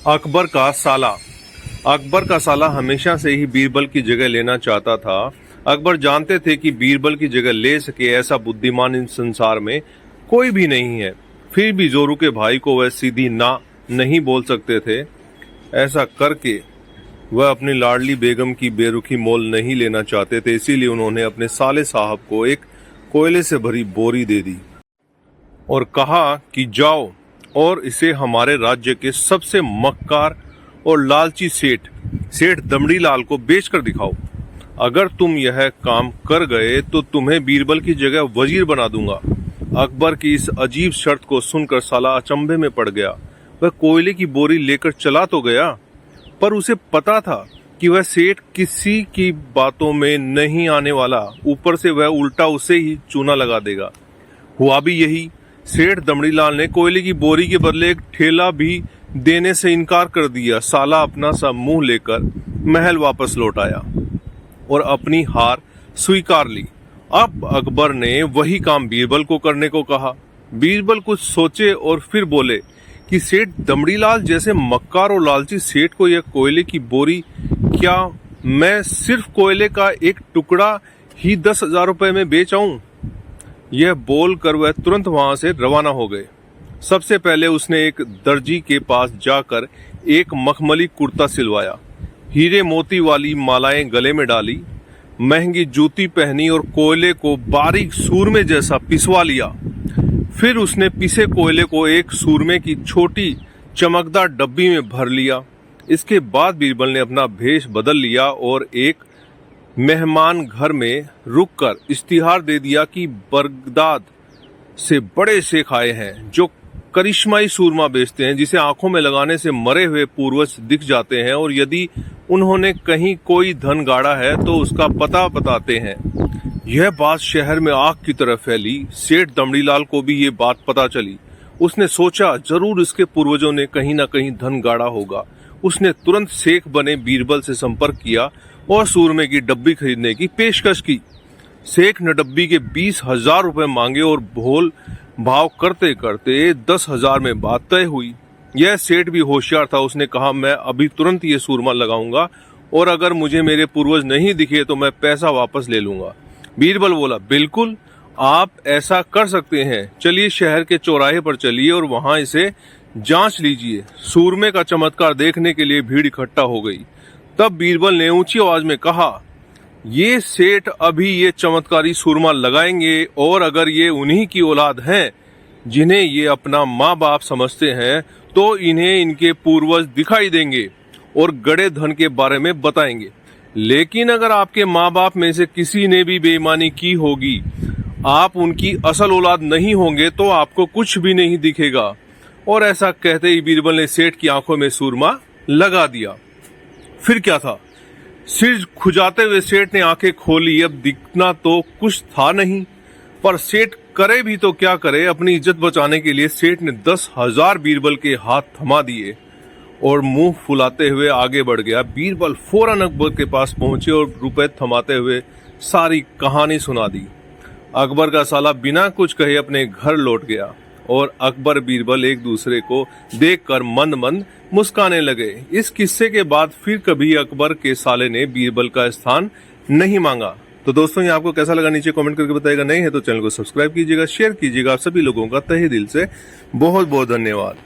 अकबर का साला। अकबर का साला हमेशा से ही बीरबल की जगह लेना चाहता था। अकबर जानते थे कि बीरबल की जगह ले सके ऐसा बुद्धिमान इस संसार में कोई भी नहीं है। फिर भी जोरू के भाई को वह सीधी ना नहीं बोल सकते थे। ऐसा करके वह अपनी लाडली बेगम की बेरुखी मोल नहीं लेना चाहते थे, इसीलिए उन्होंने अपने साले साहब को एक कोयले से भरी बोरी दे दी और कहा कि जाओ और इसे हमारे राज्य के सबसे मक्कार और लालची सेठ दमड़ी लाल को बेचकर दिखाओ। अगर तुम यह काम कर गए तो तुम्हें बीरबल की जगह वजीर बना दूंगा। अकबर की इस अजीब शर्त को सुनकर साला अचंभे में पड़ गया। वह कोयले की बोरी लेकर चला तो गया, पर उसे पता था कि वह सेठ किसी की बातों में नहीं आने वाला, ऊपर से वह उल्टा उसे ही चूना लगा देगा। हुआ भी यही। सेठ दमड़ीलाल ने कोयले की बोरी के बदले एक ठेला भी देने से इनकार कर दिया। साला अपना सा मुंह लेकर महल वापस लौट आया और अपनी हार स्वीकार ली। अब अकबर ने वही काम बीरबल को करने को कहा। बीरबल कुछ सोचे और फिर बोले कि सेठ दमड़ीलाल जैसे मक्कार और लालची सेठ को यह कोयले की बोरी, क्या मैं सिर्फ कोयले का एक टुकड़ा ही 10,000 रुपए में बेच आऊं? यह बोलकर वह तुरंत वहां से रवाना हो गए। सबसे पहले उसने एक दर्जी के पास जाकर एक मखमली कुर्ता सिलवाया, हीरे मोती वाली मालाएं गले में डाली, महंगी जूती पहनी और कोयले को बारीक सूरमे जैसा पिसवा लिया। फिर उसने पिसे कोयले को एक सूरमे की छोटी चमकदार डब्बी में भर लिया। इसके बाद बीरबल ने अपना भेष बदल लिया और एक मेहमान घर में रुककर इश्तिहार दे दिया कि बगदाद से बड़े शेख आए हैं जो करिश्माई सूरमा बेचते हैं, जिसे आंखों में लगाने से मरे हुए पूर्वज दिख जाते हैं और यदि उन्होंने कहीं कोई धन गाड़ा है तो उसका पता बताते हैं। यह बात शहर में आग की तरह फैली। सेठ दमड़ीलाल को भी ये बात पता चली। उसने सोचा जरूर इसके पूर्वजों ने कहीं न कहीं धन गाड़ा होगा। उसने तुरंत शेख बने बीरबल से संपर्क किया और सूरमे की डब्बी खरीदने की पेशकश की। शेख ने डब्बी के 20,000 रुपए मांगे और भोल भाव करते करते 10,000 में बात तय हुई। यह सेठ भी होशियार था। उसने कहा, मैं अभी तुरंत ये सूरमा लगाऊंगा और अगर मुझे मेरे पूर्वज नहीं दिखे तो मैं पैसा वापस ले लूंगा। बीरबल बोला, बिल्कुल आप ऐसा कर सकते हैं। चलिए शहर के चौराहे पर चलिए और वहां इसे जांच लीजिए। सूरमे का चमत्कार देखने के लिए भीड़ इकट्ठा हो गई। तब बीरबल ने ऊंची आवाज में कहा, ये सेठ अभी ये चमत्कारी सूरमा लगाएंगे और अगर ये उन्हीं की औलाद हैं जिन्हें ये अपना माँ बाप समझते हैं तो इन्हें इनके पूर्वज दिखाई देंगे और गड़े धन के बारे में बताएंगे। लेकिन अगर आपके माँ बाप में से किसी ने भी बेईमानी की होगी, आप उनकी असल औलाद नहीं होंगे तो आपको कुछ भी नहीं दिखेगा। और ऐसा कहते ही बीरबल ने सेठ की आंखों में सूरमा लगा दिया। फिर क्या था, सिर खुजाते हुए सेठ ने आंखें खोली। अब दिखना तो कुछ था नहीं, पर सेठ करे भी तो क्या करे। अपनी इज्जत बचाने के लिए सेठ ने 10,000 बीरबल के हाथ थमा दिए और मुंह फुलाते हुए आगे बढ़ गया। बीरबल फौरन अकबर के पास पहुंचे और रुपए थमाते हुए सारी कहानी सुना दी। अकबर का साला बिना कुछ कहे अपने घर लौट गया और अकबर बीरबल एक दूसरे को देखकर मंद मंद मुस्काने लगे। इस किस्से के बाद फिर कभी अकबर के साले ने बीरबल का स्थान नहीं मांगा। तो दोस्तों, ये आपको कैसा लगा नीचे कमेंट करके बताइएगा। नहीं है तो चैनल को सब्सक्राइब कीजिएगा, शेयर कीजिएगा। आप सभी लोगों का तहे दिल से बहुत बहुत धन्यवाद।